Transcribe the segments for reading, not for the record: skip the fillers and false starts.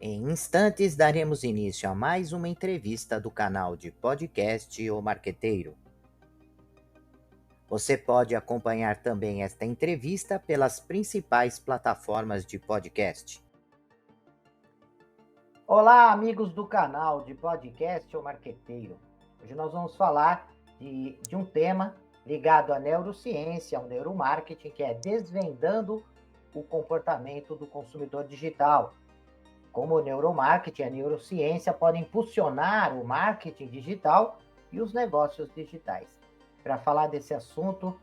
Em instantes, daremos início a mais uma entrevista do canal de podcast O Marqueteiro. Você pode acompanhar também esta entrevista pelas principais plataformas de podcast. Olá, amigos do canal de podcast O Marqueteiro. Hoje nós vamos falar de um tema ligado à neurociência, ao neuromarketing, que é desvendando o comportamento do consumidor digital. Como o neuromarketing e a neurociência podem impulsionar o marketing digital e os negócios digitais. Para falar desse assunto,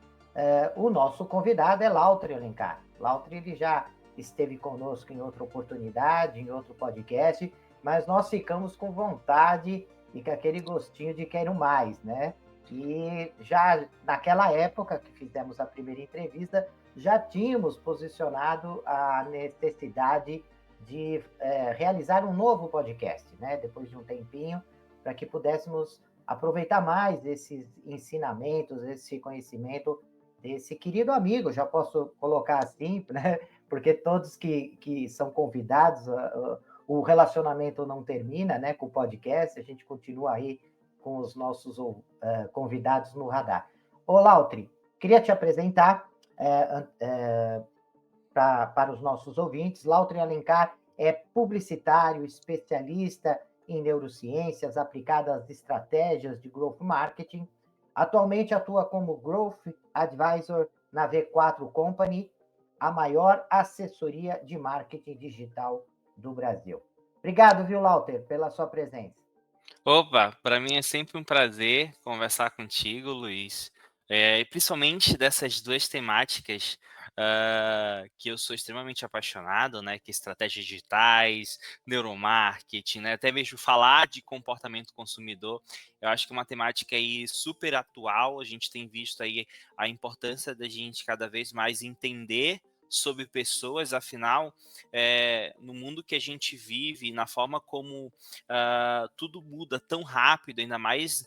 o nosso convidado é Lautri Alencar. Lautri ele já esteve conosco em outra oportunidade, em outro podcast, mas nós ficamos com vontade e com aquele gostinho de quero mais, né? E já naquela época que fizemos a primeira entrevista, já tínhamos posicionado a necessidade de realizar um novo podcast, né? Depois de um tempinho, para que pudéssemos aproveitar mais esses ensinamentos, esse conhecimento desse querido amigo, já posso colocar assim, né? Porque todos que são convidados, o relacionamento não termina, né? Com o podcast, a gente continua aí com os nossos convidados no radar. Ô, Lautri, queria te apresentar para os nossos ouvintes. Lautri Alencar é publicitário, especialista em neurociências aplicadas às estratégias de growth marketing. Atualmente atua como Growth Advisor na V4 Company, a maior assessoria de marketing digital do Brasil. Obrigado, viu, Lauter, pela sua presença. Opa, para mim é sempre um prazer conversar contigo, Luiz. E principalmente dessas duas temáticas que eu sou extremamente apaixonado, né? Que é estratégias digitais, neuromarketing, né? Até mesmo falar de comportamento consumidor. Eu acho que é uma temática aí super atual. A gente tem visto aí a importância da gente cada vez mais entender sobre pessoas, afinal, no mundo que a gente vive, na forma como tudo muda tão rápido, ainda mais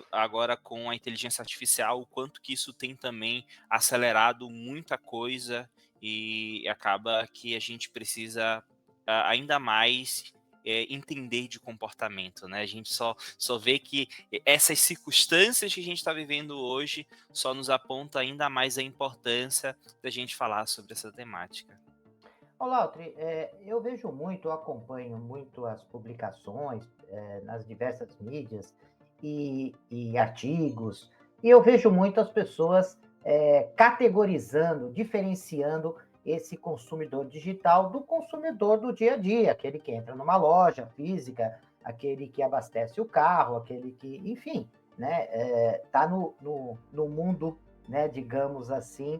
agora com a inteligência artificial, o quanto que isso tem também acelerado muita coisa e acaba que a gente precisa ainda mais entender de comportamento, né? A gente só vê que essas circunstâncias que a gente está vivendo hoje só nos aponta ainda mais a importância da gente falar sobre essa temática. Ô, Lautri, eu vejo muito, eu acompanho muito as publicações nas diversas mídias e artigos, e eu vejo muito as pessoas categorizando, diferenciando esse consumidor digital do consumidor do dia a dia, aquele que entra numa loja física, aquele que abastece o carro, aquele que, enfim, né, tá no mundo, né, digamos assim,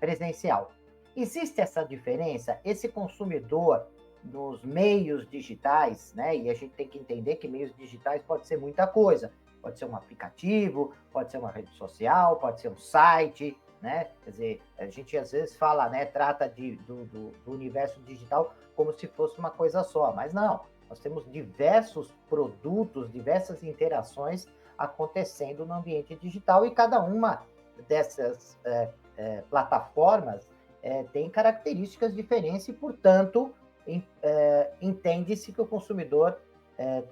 presencial. Existe essa diferença? Esse consumidor nos meios digitais, né? E a gente tem que entender que meios digitais pode ser muita coisa. Pode ser um aplicativo, pode ser uma rede social, pode ser um site, né? Quer dizer, a gente às vezes fala, né? Trata do universo digital como se fosse uma coisa só, mas não. Nós temos diversos produtos, diversas interações acontecendo no ambiente digital e cada uma dessas plataformas tem características diferentes e, portanto, entende-se que o consumidor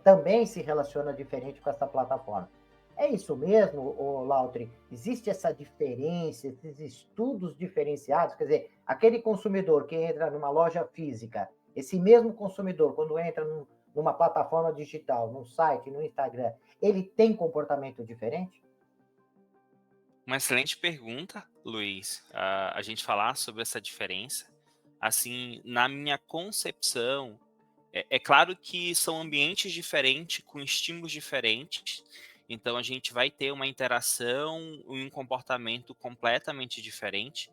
também se relaciona diferente com essa plataforma. É isso mesmo, Lautri? Existe essa diferença, esses estudos diferenciados? Quer dizer, aquele consumidor que entra numa loja física, esse mesmo consumidor, quando entra numa plataforma digital, num site, no Instagram, ele tem comportamento diferente? Uma excelente pergunta, Luiz. A gente falar sobre essa diferença. Assim, na minha concepção, é claro que são ambientes diferentes, com estímulos diferentes. Então, a gente vai ter uma interação e um comportamento completamente diferente.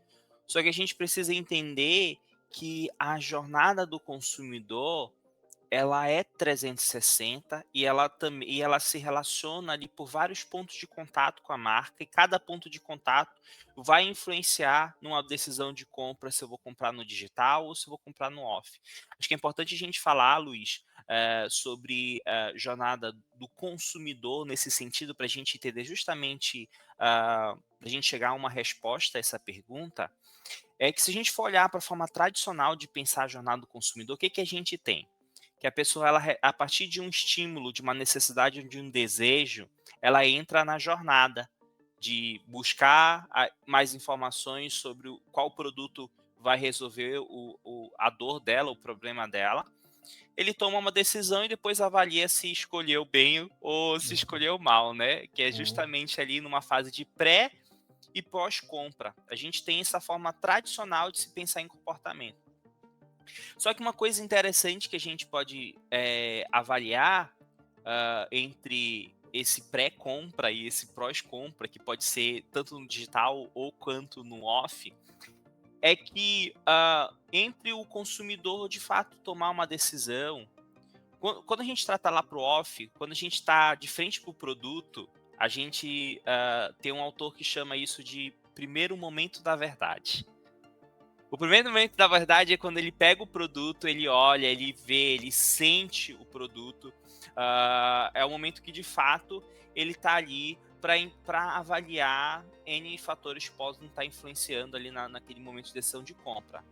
Só que a gente precisa entender que a jornada do consumidor ela é 360 e ela se relaciona ali por vários pontos de contato com a marca e cada ponto de contato vai influenciar numa decisão de compra se eu vou comprar no digital ou se eu vou comprar no off. Acho que é importante a gente falar, Luiz, sobre a jornada do consumidor nesse sentido, para a gente entender justamente, para a gente chegar a uma resposta a essa pergunta, é que se a gente for olhar para a forma tradicional de pensar a jornada do consumidor, o que a gente tem? Que a pessoa, a partir de um estímulo, de uma necessidade, de um desejo, ela entra na jornada de buscar mais informações sobre qual produto vai resolver a dor dela, o problema dela. Ele toma uma decisão e depois avalia se escolheu bem ou se escolheu mal, né? Que é Uhum. justamente ali numa fase de pré e pós-compra. A gente tem essa forma tradicional de se pensar em comportamento. Só que uma coisa interessante que a gente pode avaliar entre esse pré-compra e esse pós-compra, que pode ser tanto no digital ou quanto no off, é que entre o consumidor de fato tomar uma decisão, quando a gente trata lá para o off, quando a gente está de frente para o produto, a gente tem um autor que chama isso de primeiro momento da verdade. O primeiro momento da verdade é quando ele pega o produto, ele olha, ele vê, ele sente o produto. É o momento que, de fato, ele está ali para avaliar N fatores que podem estar influenciando ali naquele momento de decisão de compra.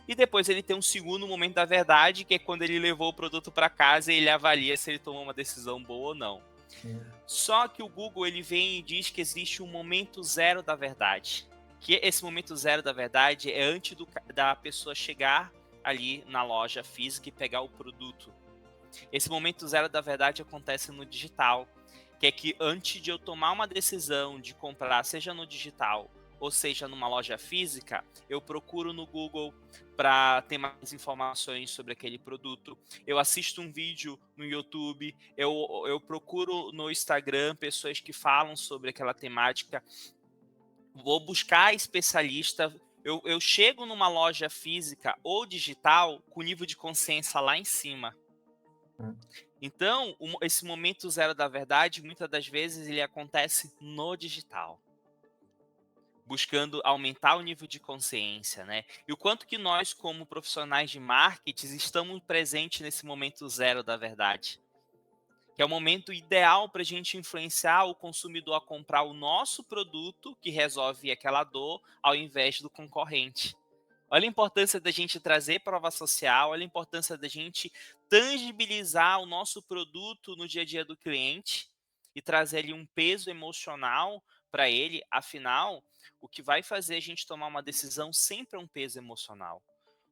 E depois ele tem um segundo momento da verdade, que é quando ele levou o produto para casa e ele avalia se ele tomou uma decisão boa ou não. Só que o Google ele vem e diz que existe um momento zero da verdade. Que esse momento zero da verdade é antes da pessoa chegar ali na loja física e pegar o produto. Esse momento zero da verdade acontece no digital, que é que antes de eu tomar uma decisão de comprar, seja no digital ou seja numa loja física, eu procuro no Google para ter mais informações sobre aquele produto. Eu assisto um vídeo no YouTube, eu procuro no Instagram pessoas que falam sobre aquela temática, vou buscar especialista. Eu chego numa loja física ou digital com nível de consciência lá em cima. Então, esse momento zero da verdade, muitas das vezes, ele acontece no digital, buscando aumentar o nível de consciência, né? E o quanto que nós, como profissionais de marketing, estamos presentes nesse momento zero da verdade, que é o momento ideal para a gente influenciar o consumidor a comprar o nosso produto que resolve aquela dor, ao invés do concorrente. Olha a importância da gente trazer prova social, olha a importância da gente tangibilizar o nosso produto no dia a dia do cliente e trazer ali um peso emocional para ele. Afinal, o que vai fazer a gente tomar uma decisão sempre é um peso emocional.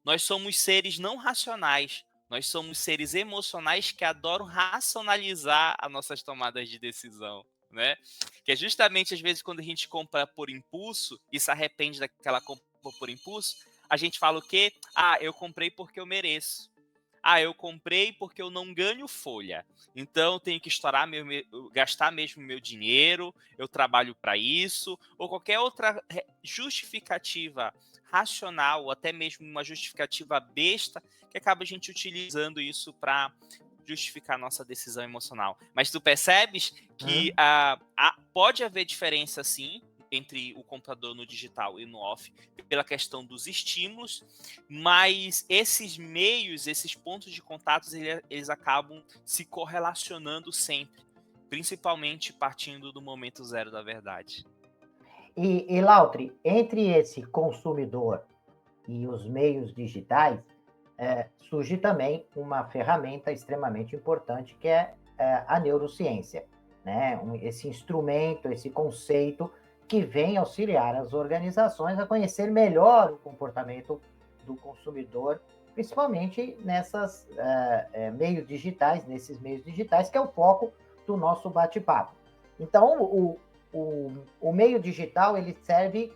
Nós somos seres não racionais, nós somos seres emocionais que adoram racionalizar as nossas tomadas de decisão, né? Que é justamente às vezes quando a gente compra por impulso e se arrepende daquela compra por impulso, a gente fala o quê? Ah, eu comprei porque eu mereço. Ah, eu comprei porque eu não ganho folha. Então eu tenho que gastar mesmo meu dinheiro, eu trabalho para isso, ou qualquer outra justificativa racional, ou até mesmo uma justificativa besta, que acaba a gente utilizando isso para justificar nossa decisão emocional. Mas tu percebes que pode haver diferença sim entre o comprador no digital e no off, pela questão dos estímulos, mas esses meios, esses pontos de contatos, eles acabam se correlacionando sempre, principalmente partindo do momento zero da verdade. E Lautri, entre esse consumidor e os meios digitais, surge também uma ferramenta extremamente importante que é a neurociência, né? Esse instrumento, esse conceito que vem auxiliar as organizações a conhecer melhor o comportamento do consumidor, principalmente nesses meios digitais, que é o foco do nosso bate-papo. Então, o meio digital ele serve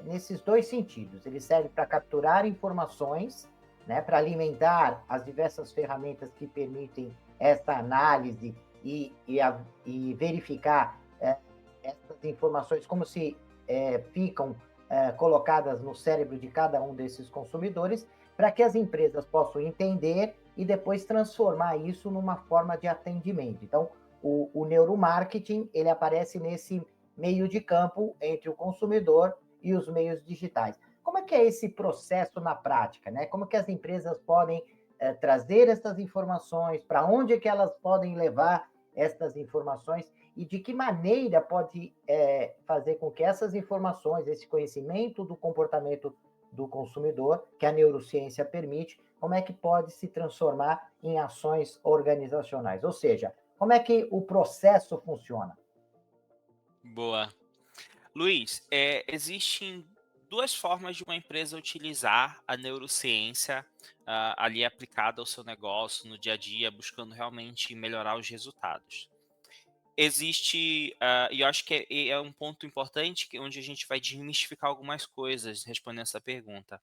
nesses dois sentidos. Ele serve para capturar informações, né, para alimentar as diversas ferramentas que permitem essa análise e verificar essas informações como se ficam colocadas no cérebro de cada um desses consumidores, para que as empresas possam entender e depois transformar isso numa forma de atendimento. Então, o neuromarketing ele aparece nesse meio de campo entre o consumidor e os meios digitais. Como é que é esse processo na prática, né? Como que as empresas podem trazer essas informações, para onde é que elas podem levar estas informações e de que maneira pode fazer com que essas informações, esse conhecimento do comportamento do consumidor, que a neurociência permite, como é que pode se transformar em ações organizacionais? Ou seja, como é que o processo funciona? Boa. Luiz, existem duas formas de uma empresa utilizar a neurociência ali aplicada ao seu negócio, no dia a dia, buscando realmente melhorar os resultados. Existe, e eu acho que é um ponto importante onde a gente vai desmistificar algumas coisas respondendo essa pergunta.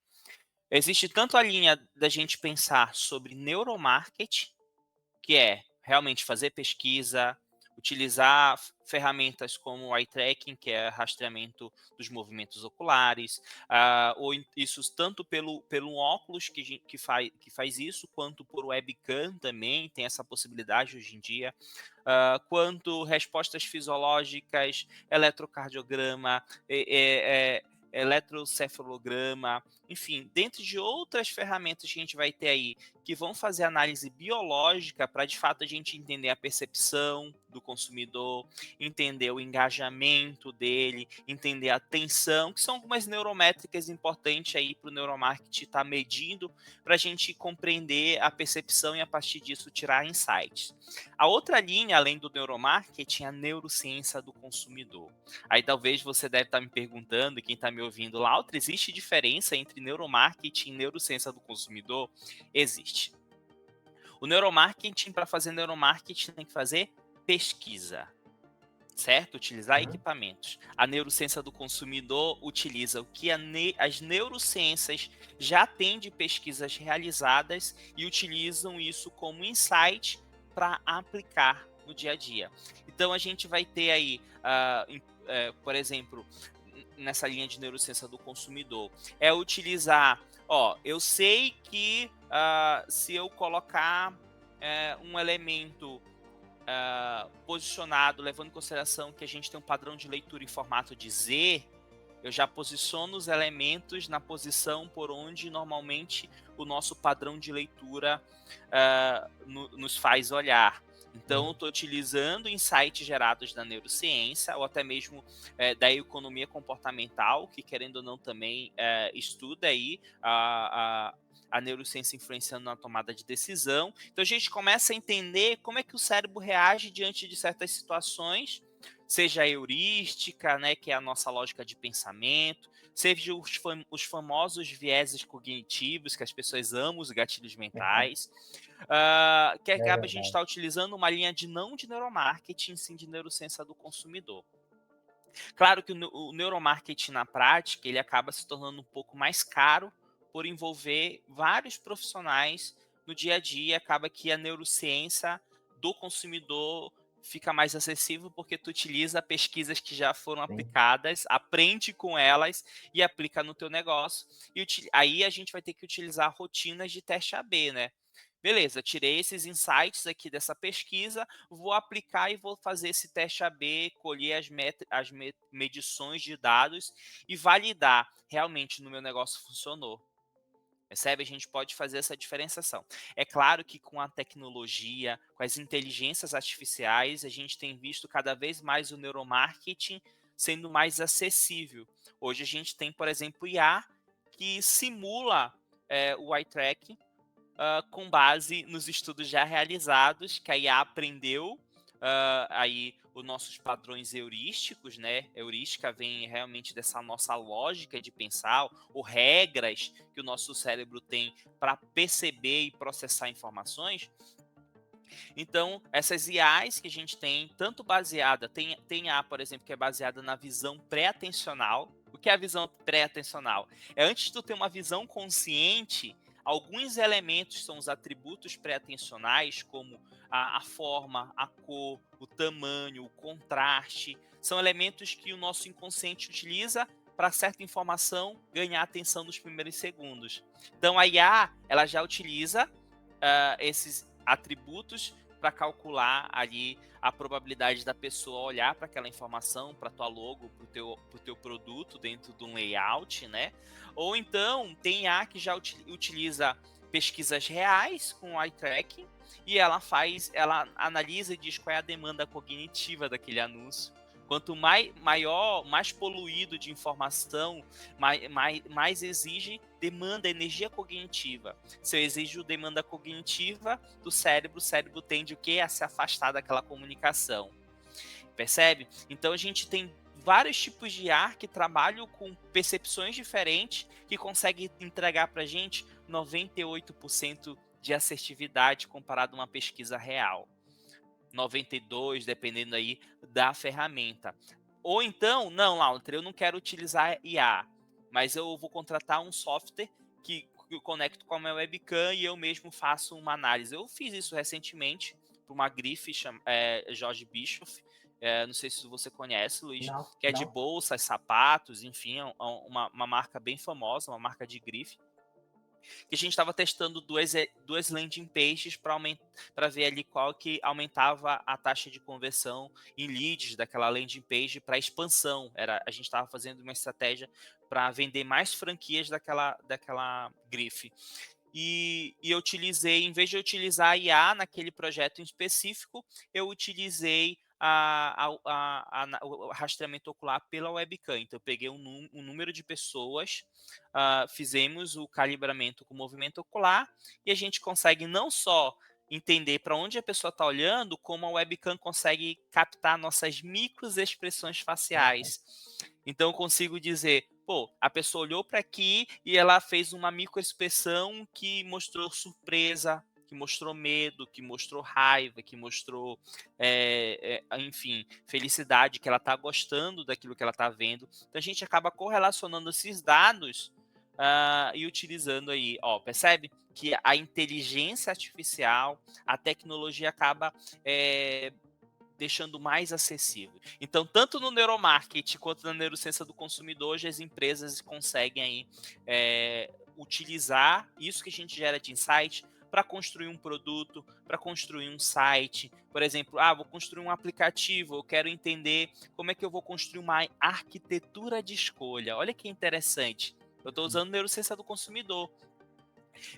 Existe tanto a linha da gente pensar sobre neuromarketing, que é realmente fazer pesquisa, utilizar ferramentas como o eye tracking, que é rastreamento dos movimentos oculares, ou isso tanto pelo óculos que faz isso, quanto por webcam também, tem essa possibilidade hoje em dia, quanto respostas fisiológicas, eletrocardiograma, eletrocefalograma, enfim, dentro de outras ferramentas que a gente vai ter aí, que vão fazer análise biológica para de fato a gente entender a percepção do consumidor, entender o engajamento dele, entender a atenção, que são algumas neurométricas importantes aí para o neuromarketing estar medindo, para a gente compreender a percepção e a partir disso tirar insights. A outra linha, além do neuromarketing, é a neurociência do consumidor. Aí talvez você deve estar me perguntando, quem está me ouvindo, Lautra, existe diferença entre neuromarketing e neurociência do consumidor? Existe. O neuromarketing, para fazer neuromarketing, tem que fazer pesquisa, certo? Utilizar equipamentos. A neurociência do consumidor utiliza o que as neurociências já têm de pesquisas realizadas e utilizam isso como insight para aplicar no dia a dia. Então a gente vai ter aí, por exemplo, nessa linha de neurociência do consumidor, é utilizar, eu sei que se eu colocar um elemento posicionado, levando em consideração que a gente tem um padrão de leitura em formato de Z, eu já posiciono os elementos na posição por onde normalmente o nosso padrão de leitura nos faz olhar. Então, eu estou utilizando insights gerados da neurociência ou até mesmo da economia comportamental, que querendo ou não também estuda aí a neurociência influenciando na tomada de decisão. Então, a gente começa a entender como é que o cérebro reage diante de certas situações, seja a heurística, né, que é a nossa lógica de pensamento, seja os famosos vieses cognitivos, que as pessoas amam, os gatilhos mentais, que acaba a gente estar utilizando uma linha não de neuromarketing, sim de neurociência do consumidor. Claro que o neuromarketing na prática, ele acaba se tornando um pouco mais caro por envolver vários profissionais no dia a dia, acaba que a neurociência do consumidor fica mais acessível porque tu utiliza pesquisas que já foram aplicadas, aprende com elas e aplica no teu negócio. E aí a gente vai ter que utilizar rotinas de teste AB, né? Beleza, tirei esses insights aqui dessa pesquisa, vou aplicar e vou fazer esse teste AB, colher as medições de dados e validar realmente no meu negócio funcionou. Percebe? A gente pode fazer essa diferenciação. É claro que com a tecnologia, com as inteligências artificiais, a gente tem visto cada vez mais o neuromarketing sendo mais acessível. Hoje a gente tem, por exemplo, IA que simula o eye tracking com base nos estudos já realizados, que a IA aprendeu aí os nossos padrões heurísticos, né? Heurística vem realmente dessa nossa lógica de pensar, ou regras que o nosso cérebro tem para perceber e processar informações. Então, essas IAs que a gente tem, tanto baseada, tem IA, por exemplo, que é baseada na visão pré-atencional. O que é a visão pré-atencional? É antes de tu ter uma visão consciente, alguns elementos são os atributos pré-atencionais, como a forma, a cor, o tamanho, o contraste. São elementos que o nosso inconsciente utiliza para certa informação ganhar atenção nos primeiros segundos. Então, a IA ela já utiliza esses atributos para calcular ali a probabilidade da pessoa olhar para aquela informação, para tua logo, para o teu produto dentro de um layout, né? Ou então tem IA que já utiliza pesquisas reais com o eye tracking e ela analisa e diz qual é a demanda cognitiva daquele anúncio. Quanto mais poluído de informação, mais exige demanda, energia cognitiva. Se eu exijo demanda cognitiva do cérebro, o cérebro tende o quê? A se afastar daquela comunicação. Percebe? Então a gente tem vários tipos de IA que trabalham com percepções diferentes que conseguem entregar para a gente 98% de assertividade comparado a uma pesquisa real. 92, dependendo aí da ferramenta. Ou então, não, Lauter, eu não quero utilizar IA, mas eu vou contratar um software que eu conecto com a minha webcam e eu mesmo faço uma análise. Eu fiz isso recentemente para uma grife Jorge Bischoff, não sei se você conhece, Luiz, Não, que é de não. bolsas, sapatos, enfim, uma marca bem famosa, uma marca de grife. Que a gente estava testando duas landing pages para ver ali qual que aumentava a taxa de conversão em leads daquela landing page para expansão. A gente estava fazendo uma estratégia para vender mais franquias daquela grife. E eu utilizei, em vez de eu utilizar a IA naquele projeto em específico, eu utilizei o rastreamento ocular pela webcam. Então, eu peguei um número de pessoas, fizemos o calibramento com o movimento ocular e a gente consegue não só entender para onde a pessoa está olhando, como a webcam consegue captar nossas microexpressões faciais. Então, eu consigo dizer, pô, a pessoa olhou para aqui e ela fez uma microexpressão que mostrou surpresa, que mostrou medo, que mostrou raiva, que mostrou, enfim, felicidade, que ela está gostando daquilo que ela está vendo. Então a gente acaba correlacionando esses dados e utilizando aí, ó, percebe que a inteligência artificial, a tecnologia acaba deixando mais acessível. Então, tanto no neuromarketing quanto na neurociência do consumidor, hoje as empresas conseguem aí, utilizar isso que a gente gera de insight para construir um produto, para construir um site. Por exemplo, vou construir um aplicativo, eu quero entender como é que eu vou construir uma arquitetura de escolha. Olha que interessante. Eu estou usando neurociência do consumidor.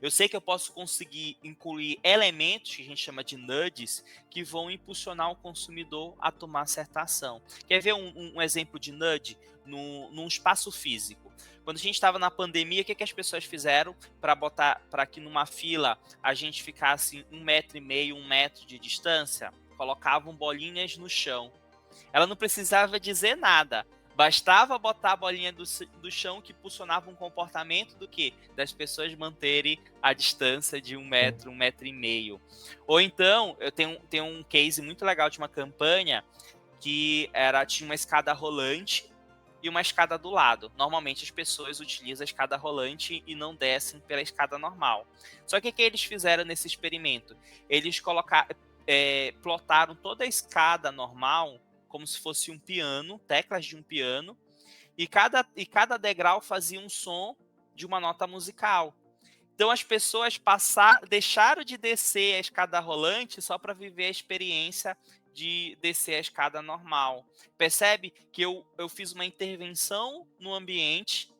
Eu sei que eu posso conseguir incluir elementos que a gente chama de nudges que vão impulsionar o consumidor a tomar certa ação. Quer ver um exemplo de nudge num espaço físico? Quando a gente estava na pandemia, o que as pessoas fizeram para que numa fila a gente ficasse 1,5 m, 1 metro de distância? Colocavam bolinhas no chão. Ela não precisava dizer nada. Bastava botar a bolinha do chão que impulsionava um comportamento do quê? Das pessoas manterem a distância de 1 metro, 1,5 m. Ou então, eu tenho um case muito legal de uma campanha que tinha uma escada rolante e uma escada do lado. Normalmente as pessoas utilizam a escada rolante e não descem pela escada normal. Só que o que eles fizeram nesse experimento? Eles plotaram toda a escada normal como se fosse um piano, teclas de um piano, e cada degrau fazia um som de uma nota musical. Então as pessoas deixaram de descer a escada rolante só para viver a experiência de descer a escada normal. Percebe que eu fiz uma intervenção no ambiente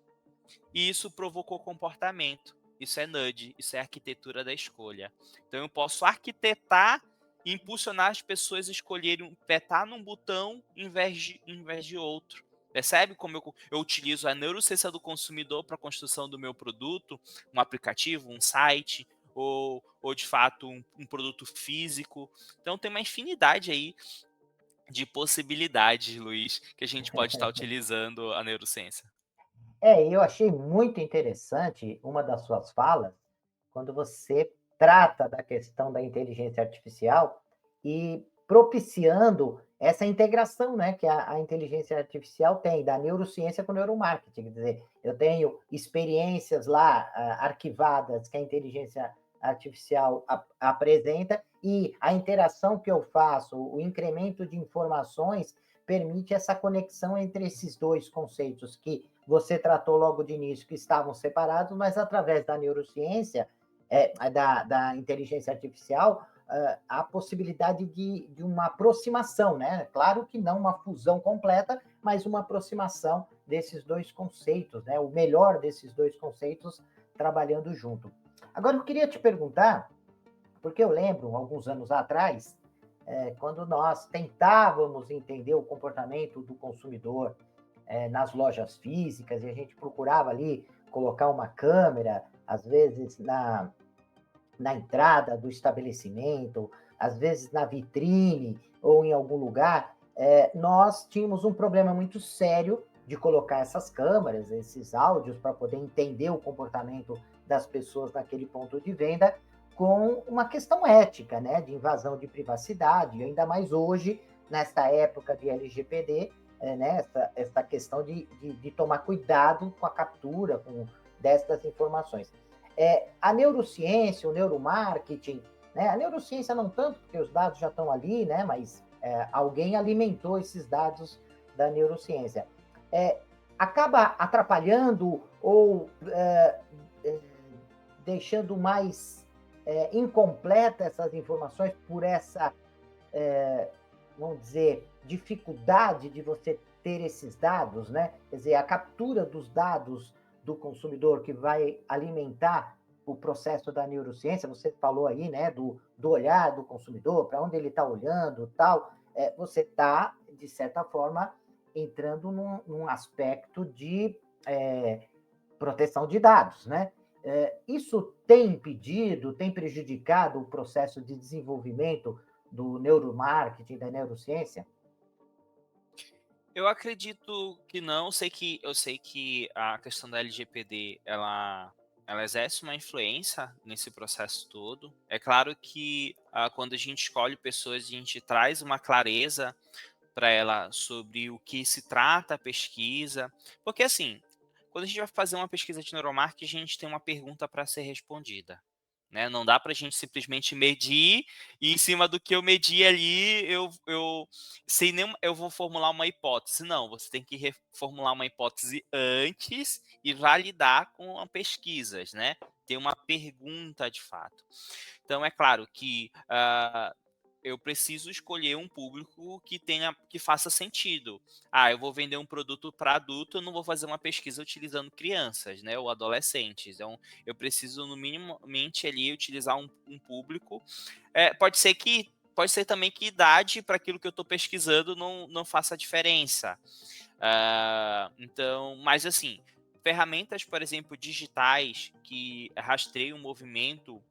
e isso provocou comportamento. Isso é nudge, isso é arquitetura da escolha. Então eu posso arquitetar e impulsionar as pessoas a escolherem apertar num botão em vez de outro. Percebe como eu utilizo a neurociência do consumidor para a construção do meu produto, um aplicativo, um site, ou de fato um produto físico. Então tem uma infinidade aí de possibilidades, Luiz, que a gente pode estar utilizando a neurociência. Eu achei muito interessante uma das suas falas, quando você trata da questão da inteligência artificial e propiciando essa integração, né, que a inteligência artificial tem, da neurociência com o neuromarketing. Quer dizer, eu tenho experiências lá arquivadas que a inteligência artificial apresenta e a interação que eu faço, o incremento de informações, permite essa conexão entre esses dois conceitos que você tratou logo de início, que estavam separados, mas através da neurociência, da inteligência artificial, a possibilidade de uma aproximação, né? Claro que não uma fusão completa, mas uma aproximação desses dois conceitos, né? O melhor desses dois conceitos trabalhando junto. Agora, eu queria te perguntar, porque eu lembro, alguns anos atrás, quando nós tentávamos entender o comportamento do consumidor nas lojas físicas, e a gente procurava ali colocar uma câmera, às vezes na entrada do estabelecimento, às vezes na vitrine ou em algum lugar, nós tínhamos um problema muito sério de colocar essas câmeras, esses áudios, para poder entender o comportamento das pessoas naquele ponto de venda, com uma questão ética, né, de invasão de privacidade, e ainda mais hoje, nesta época de LGPD, né, essa questão de tomar cuidado com a captura destas informações. A neurociência, o neuromarketing, né? A neurociência não tanto, porque os dados já estão ali, né? Mas alguém alimentou esses dados da neurociência. Acaba atrapalhando ou deixando mais incompleta essas informações por essa, vamos dizer, dificuldade de você ter esses dados, né? Quer dizer, a captura dos dados do consumidor que vai alimentar o processo da neurociência, você falou aí, né, do olhar do consumidor, para onde ele está olhando, tal, você está, de certa forma, entrando num aspecto de proteção de dados, né? Isso tem impedido, tem prejudicado o processo de desenvolvimento do neuromarketing, da neurociência? Eu acredito que não, eu sei que a questão da LGPD, ela exerce uma influência nesse processo todo. É claro que quando a gente escolhe pessoas, a gente traz uma clareza para ela sobre o que se trata a pesquisa, porque assim, quando a gente vai fazer uma pesquisa de neuromarketing, a gente tem uma pergunta para ser respondida. Né? Não dá para a gente simplesmente medir e em cima do que eu medir ali, sem nenhum, eu vou formular uma hipótese. Não, você tem que reformular uma hipótese antes e validar com pesquisas, né? Ter uma pergunta de fato. Então é claro que eu preciso escolher um público que faça sentido. Eu vou vender um produto para adulto, eu não vou fazer uma pesquisa utilizando crianças, né, ou adolescentes. Então, eu preciso no minimamente ali utilizar um público. Pode ser também que idade para aquilo que eu estou pesquisando não faça diferença. Então, mas assim, ferramentas, por exemplo, digitais que rastreiam o movimento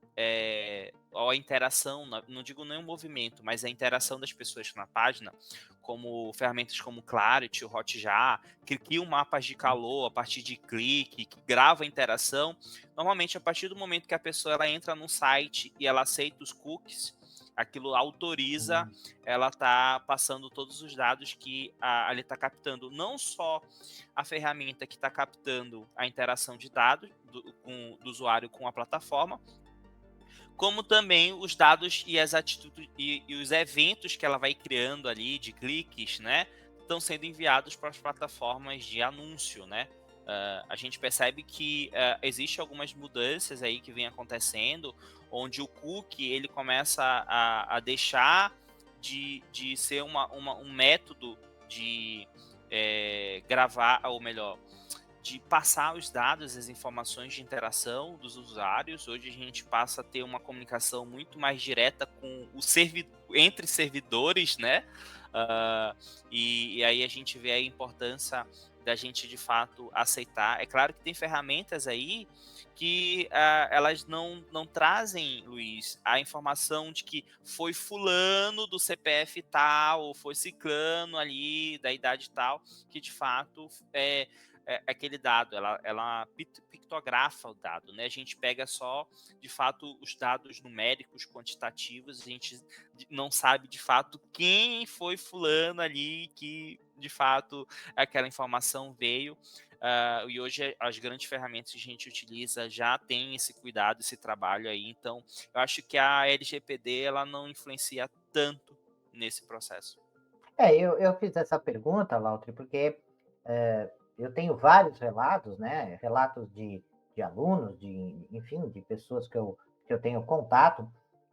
ou a interação, não digo nem o movimento, mas a interação das pessoas na página, como ferramentas como Clarity, o Hotjar, que criam mapas de calor a partir de clique, que grava a interação. Normalmente, a partir do momento que a pessoa ela entra no site e ela aceita os cookies, aquilo autoriza ela tá passando todos os dados que ali está captando, não só a ferramenta que está captando a interação de dados do usuário com a plataforma, como também os dados e as atitudes e os eventos que ela vai criando ali de cliques, né, estão sendo enviados para as plataformas de anúncio, né? A gente percebe que existe algumas mudanças aí que vem acontecendo, onde o cookie ele começa a deixar de ser um método de gravar, ou melhor, de passar os dados, as informações de interação dos usuários. Hoje a gente passa a ter uma comunicação muito mais direta com entre servidores, né? E aí a gente vê a importância da gente de fato aceitar. É claro que tem ferramentas aí que elas não trazem, Luiz, a informação de que foi fulano do CPF tal, ou foi ciclano ali da idade tal, que de fato aquele dado, ela pictografa o dado, né? A gente pega só, de fato, os dados numéricos, quantitativos, a gente não sabe, de fato, quem foi fulano ali que, de fato, aquela informação veio. E hoje as grandes ferramentas que a gente utiliza já tem esse cuidado, esse trabalho aí. Então, eu acho que a LGPD ela não influencia tanto nesse processo. Eu fiz essa pergunta, Lautri, porque eu tenho vários relatos, né? Relatos de alunos, enfim, de pessoas que eu tenho contato,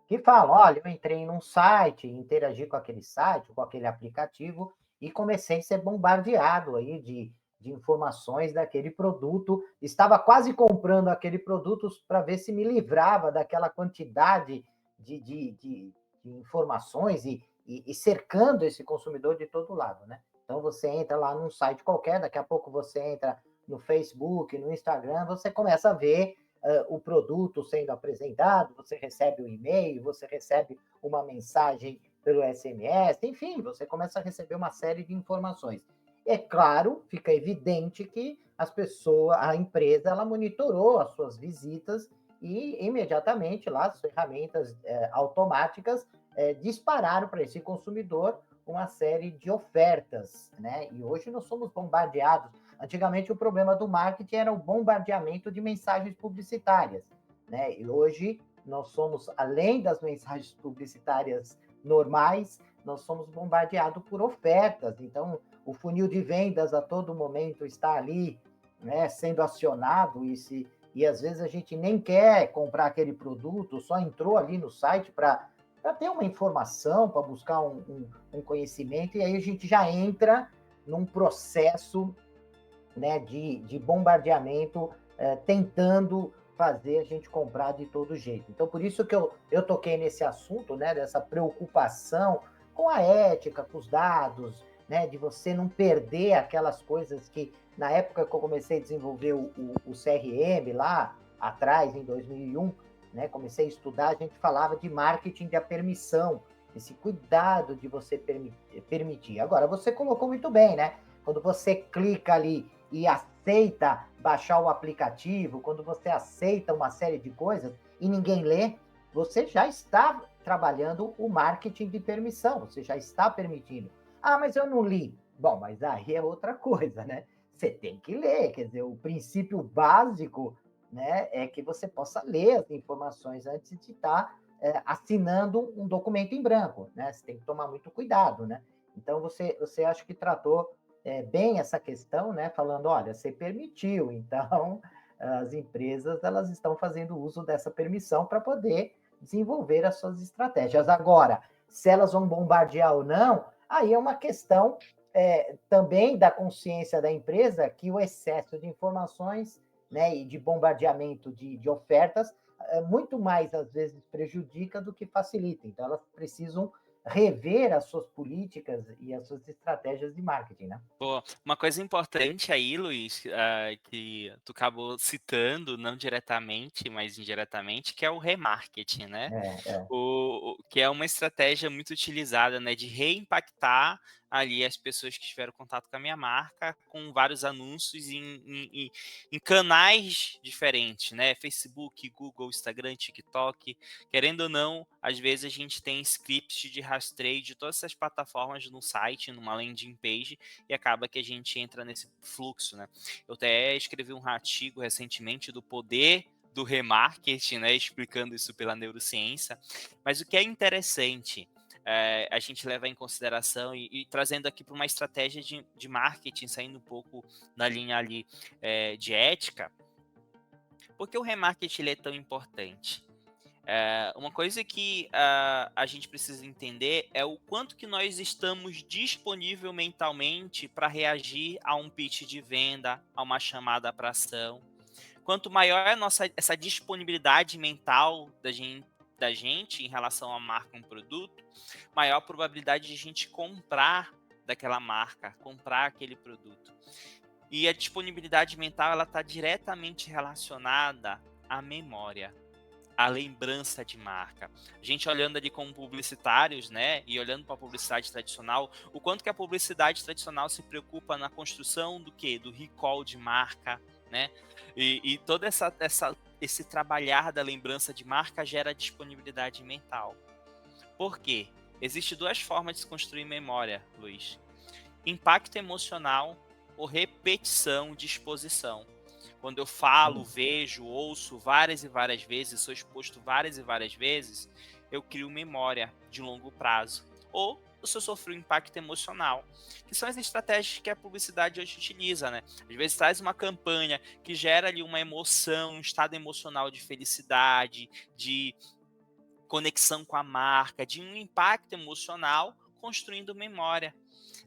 que falam: olha, eu entrei num site, interagi com aquele site, com aquele aplicativo, e comecei a ser bombardeado aí de informações daquele produto, estava quase comprando aquele produto para ver se me livrava daquela quantidade de informações e cercando esse consumidor de todo lado, né? Então você entra lá num site qualquer, daqui a pouco você entra no Facebook, no Instagram, você começa a ver o produto sendo apresentado, você recebe um e-mail, você recebe uma mensagem pelo SMS, enfim, você começa a receber uma série de informações. É claro, fica evidente que a empresa, ela monitorou as suas visitas e imediatamente lá as ferramentas automáticas dispararam para esse consumidor uma série de ofertas, né? E hoje nós somos bombardeados. Antigamente o problema do marketing era o bombardeamento de mensagens publicitárias, né? E hoje nós somos, além das mensagens publicitárias normais, nós somos bombardeados por ofertas. Então, o funil de vendas a todo momento está ali, né, sendo acionado e às vezes a gente nem quer comprar aquele produto, só entrou ali no site para ter uma informação, para buscar um conhecimento, e aí a gente já entra num processo, né, de bombardeamento, tentando fazer a gente comprar de todo jeito. Então, por isso que eu toquei nesse assunto, né, dessa preocupação com a ética, com os dados, né, de você não perder aquelas coisas que, na época que eu comecei a desenvolver o CRM lá atrás, em 2001, né, comecei a estudar, a gente falava de marketing da permissão, esse cuidado de você permitir. Agora, você colocou muito bem, né? Quando você clica ali e aceita baixar o aplicativo, quando você aceita uma série de coisas e ninguém lê, você já está trabalhando o marketing de permissão, você já está permitindo. Ah, mas eu não li. Bom, mas aí é outra coisa, né? Você tem que ler, quer dizer, o princípio básico, né, é que você possa ler as informações antes de estar assinando um documento em branco, né? Você tem que tomar muito cuidado, né? Então, você acha que tratou bem essa questão, né? Falando, olha, você permitiu, então as empresas elas estão fazendo uso dessa permissão para poder desenvolver as suas estratégias. Agora, se elas vão bombardear ou não, aí é uma questão também da consciência da empresa que o excesso de informações, né, e de bombardeamento de ofertas muito mais às vezes prejudica do que facilita. Então elas precisam rever as suas políticas e as suas estratégias de marketing, né? Pô, uma coisa importante aí, Luiz, que tu acabou citando, não diretamente, mas indiretamente, que é o remarketing, né? É. Que é uma estratégia muito utilizada, né, de reimpactar ali as pessoas que tiveram contato com a minha marca com vários anúncios em canais diferentes, né? Facebook, Google, Instagram, TikTok. Querendo ou não, às vezes a gente tem scripts de rastreio de todas essas plataformas no site, numa landing page, e acaba que a gente entra nesse fluxo, né? Eu até escrevi um artigo recentemente do poder do remarketing, né, explicando isso pela neurociência, mas o que é interessante a gente levar em consideração e trazendo aqui para uma estratégia de marketing, saindo um pouco na linha ali de ética, porque o remarketing ele é tão importante. Uma coisa que a gente precisa entender é o quanto que nós estamos disponível mentalmente para reagir a um pitch de venda, a uma chamada para ação. Quanto maior é essa disponibilidade mental da gente em relação à marca, um produto, maior a probabilidade de a gente comprar daquela marca, comprar aquele produto. E a disponibilidade mental ela está diretamente relacionada à memória, a lembrança de marca. A gente olhando ali como publicitários, né, e olhando para a publicidade tradicional, o quanto que a publicidade tradicional se preocupa na construção do quê? Do recall de marca, né? E todo esse trabalhar da lembrança de marca gera disponibilidade mental. Por quê? Existem duas formas de se construir memória, Luiz. Impacto emocional ou repetição de exposição. Quando eu falo, vejo, ouço várias e várias vezes, sou exposto várias e várias vezes, eu crio memória de longo prazo. Ou se eu sofri um impacto emocional, que são as estratégias que a publicidade hoje utiliza, né? Às vezes traz uma campanha que gera ali uma emoção, um estado emocional de felicidade, de conexão com a marca, de um impacto emocional construindo memória.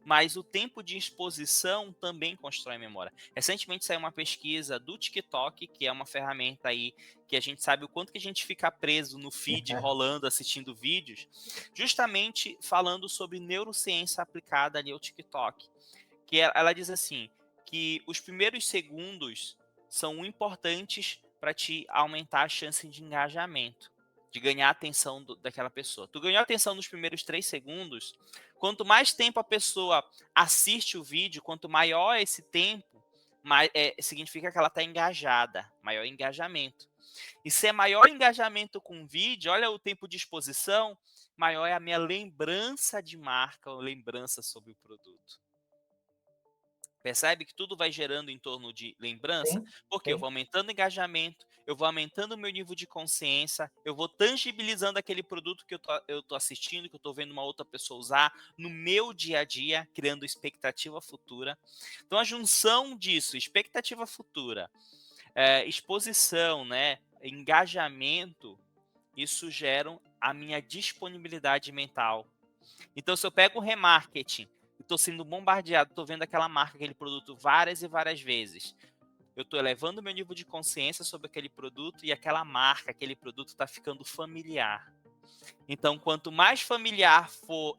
Mas o tempo de exposição também constrói memória. Recentemente saiu uma pesquisa do TikTok, que é uma ferramenta aí que a gente sabe o quanto que a gente fica preso no feed, rolando, assistindo vídeos, justamente falando sobre neurociência aplicada ali ao TikTok. Que ela diz assim, que os primeiros segundos são importantes para te aumentar a chance de engajamento, de ganhar a atenção daquela pessoa. Tu ganhou a atenção nos primeiros 3 segundos, quanto mais tempo a pessoa assiste o vídeo, quanto maior esse tempo, significa que ela está engajada, maior engajamento. E se é maior engajamento com o vídeo, olha o tempo de exposição, maior é a minha lembrança de marca, ou lembrança sobre o produto. Percebe que tudo vai gerando em torno de lembrança? Sim, Porque eu sim. vou aumentando o engajamento, eu vou aumentando o meu nível de consciência, eu vou tangibilizando aquele produto que eu tô assistindo, que eu estou vendo uma outra pessoa usar no meu dia a dia, criando expectativa futura. Então, a junção disso, expectativa futura, exposição, né, engajamento, isso gera a minha disponibilidade mental. Então, se eu pego o remarketing, estou sendo bombardeado, estou vendo aquela marca, aquele produto várias e várias vezes, eu estou elevando o meu nível de consciência sobre aquele produto e aquela marca, aquele produto está ficando familiar. Então, quanto mais familiar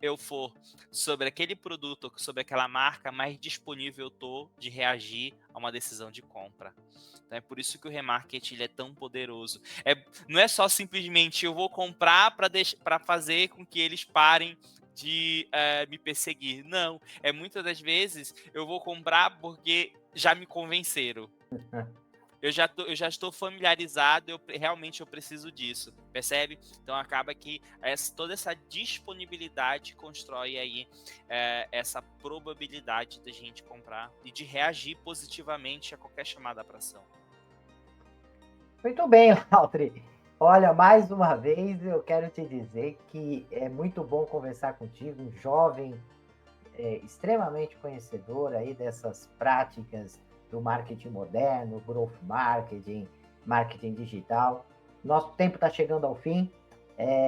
eu for sobre aquele produto, sobre aquela marca, mais disponível eu estou de reagir a uma decisão de compra. Então, é por isso que o remarketing ele é tão poderoso. Não é só simplesmente eu vou comprar para fazer com que eles parem de me perseguir. Não, muitas das vezes eu vou comprar porque já me convenceram. Eu já estou familiarizado, realmente eu preciso disso, percebe? Então acaba que toda essa disponibilidade constrói aí essa probabilidade da gente comprar e de reagir positivamente a qualquer chamada para ação. Muito bem, Lautri. Olha, mais uma vez eu quero te dizer que é muito bom conversar contigo, um jovem extremamente conhecedor aí dessas práticas do marketing moderno, growth marketing, marketing digital. Nosso tempo está chegando ao fim.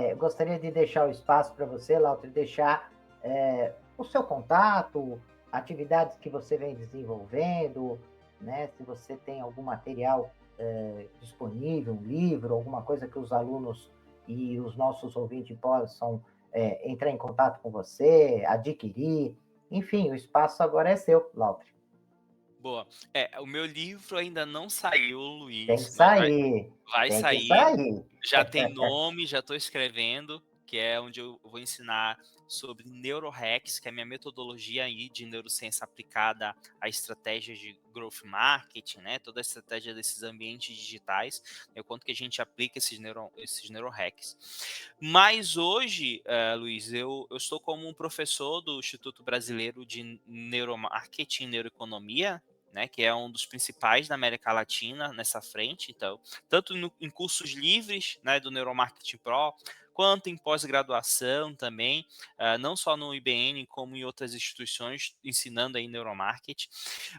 Eu gostaria de deixar o espaço para você, Lautri, deixar o seu contato, atividades que você vem desenvolvendo, né? Se você tem algum material disponível, um livro, alguma coisa que os alunos e os nossos ouvintes possam entrar em contato com você, adquirir. Enfim, o espaço agora é seu, Lautri. Boa. O meu livro ainda não saiu, Tem que Luiz, mas sair, vai tem que sair. sair. Já tem nome, já estou escrevendo, que é onde eu vou ensinar sobre neurohacks, que é a minha metodologia aí de neurociência aplicada a estratégias de growth marketing, né? Toda a estratégia desses ambientes digitais, né? O quanto que a gente aplica esses neurohacks. Mas hoje, Luiz, eu estou como um professor do Instituto Brasileiro de Neuromarketing e Neuroeconomia, né, que é um dos principais da América Latina nessa frente, então, tanto em cursos livres, né, do Neuromarketing Pro, quanto em pós-graduação também, não só no IBN, como em outras instituições, ensinando aí neuromarketing.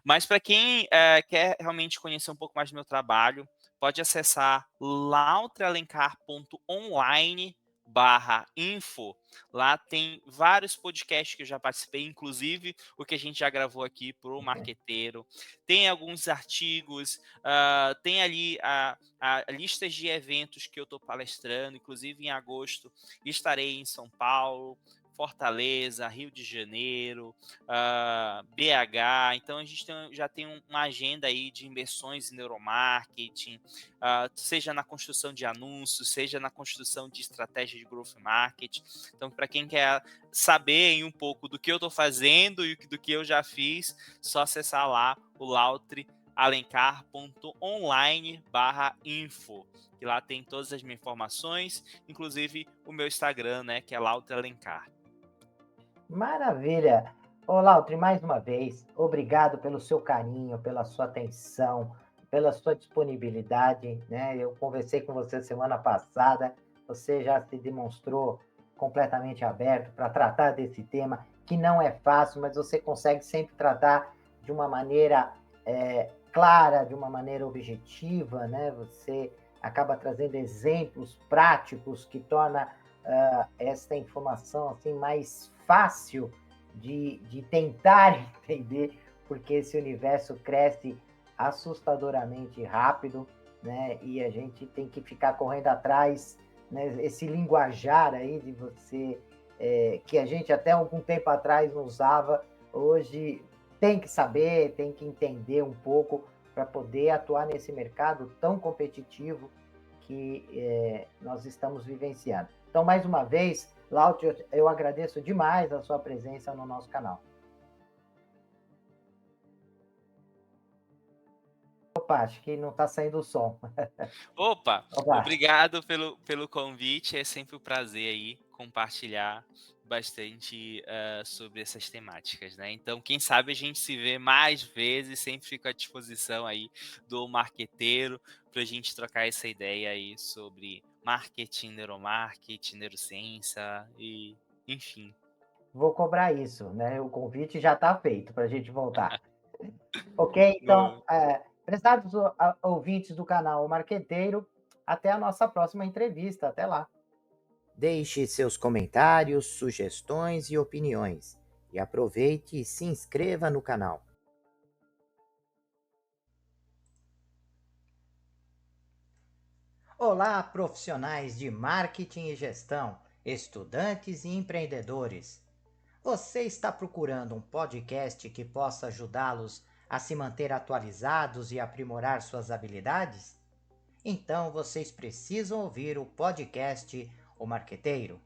Mas para quem quer realmente conhecer um pouco mais do meu trabalho, pode acessar lautrialencar.online/info. Lá tem vários podcasts que eu já participei, inclusive o que a gente já gravou aqui pro marqueteiro. Tem alguns artigos, tem ali a listas de eventos que eu estou palestrando, inclusive em agosto estarei em São Paulo, Fortaleza, Rio de Janeiro, BH. Então a gente já tem uma agenda aí de imersões em neuromarketing, seja na construção de anúncios, seja na construção de estratégia de growth marketing. Então, para quem quer saber um pouco do que eu estou fazendo e do que eu já fiz, só acessar lá o lautrialencar.online/info, que lá tem todas as minhas informações, inclusive o meu Instagram, né, que é lautrialencar. Maravilha. Ô, Lautri, mais uma vez, obrigado pelo seu carinho, pela sua atenção, pela sua disponibilidade, né? Eu conversei com você semana passada, você já se demonstrou completamente aberto para tratar desse tema, que não é fácil, mas você consegue sempre tratar de uma maneira clara, de uma maneira objetiva, né? Você acaba trazendo exemplos práticos que torna essa informação assim mais fácil de tentar entender, porque esse universo cresce assustadoramente rápido, né? E a gente tem que ficar correndo atrás, né? Esse linguajar aí de você, que a gente até algum tempo atrás não usava, hoje tem que saber, tem que entender um pouco para poder atuar nesse mercado tão competitivo que nós estamos vivenciando. Então, mais uma vez, Lautio, eu agradeço demais a sua presença no nosso canal. Opa, acho que não está saindo o som. Opa, Opa. obrigado pelo convite. É sempre um prazer aí compartilhar bastante sobre essas temáticas, né? Então, quem sabe a gente se vê mais vezes, sempre fico à disposição aí do marqueteiro para a gente trocar essa ideia aí sobre marketing, neuromarketing, neurociência e enfim. Vou cobrar isso, né? O convite já está feito para a gente voltar. Ok? Então, Boa. prezados ouvintes do canal O Marqueteiro, até a nossa próxima entrevista. Até lá. Deixe seus comentários, sugestões e opiniões. E aproveite e se inscreva no canal. Olá, profissionais de marketing e gestão, estudantes e empreendedores. Você está procurando um podcast que possa ajudá-los a se manter atualizados e aprimorar suas habilidades? Então vocês precisam ouvir o podcast O Marqueteiro.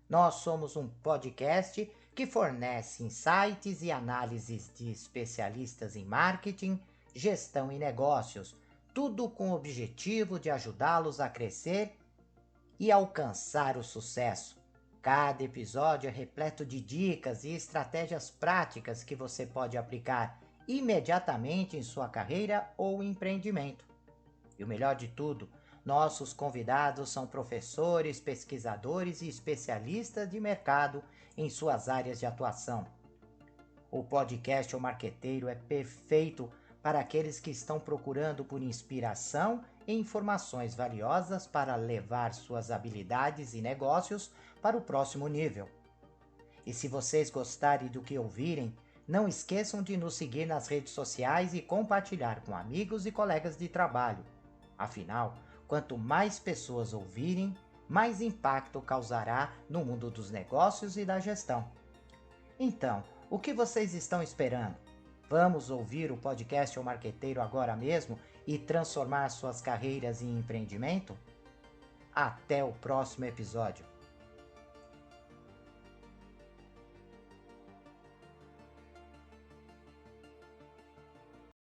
Nós somos um podcast que fornece insights e análises de especialistas em marketing, gestão e negócios, tudo com o objetivo de ajudá-los a crescer e alcançar o sucesso. Cada episódio é repleto de dicas e estratégias práticas que você pode aplicar imediatamente em sua carreira ou empreendimento. E o melhor de tudo, nossos convidados são professores, pesquisadores e especialistas de mercado em suas áreas de atuação. O podcast O Marqueteiro é perfeito para aqueles que estão procurando por inspiração e informações valiosas para levar suas habilidades e negócios para o próximo nível. E se vocês gostarem do que ouvirem, não esqueçam de nos seguir nas redes sociais e compartilhar com amigos e colegas de trabalho. Afinal, quanto mais pessoas ouvirem, mais impacto causará no mundo dos negócios e da gestão. Então, o que vocês estão esperando? Vamos ouvir o podcast O Marqueteiro agora mesmo e transformar suas carreiras em empreendimento? Até o próximo episódio.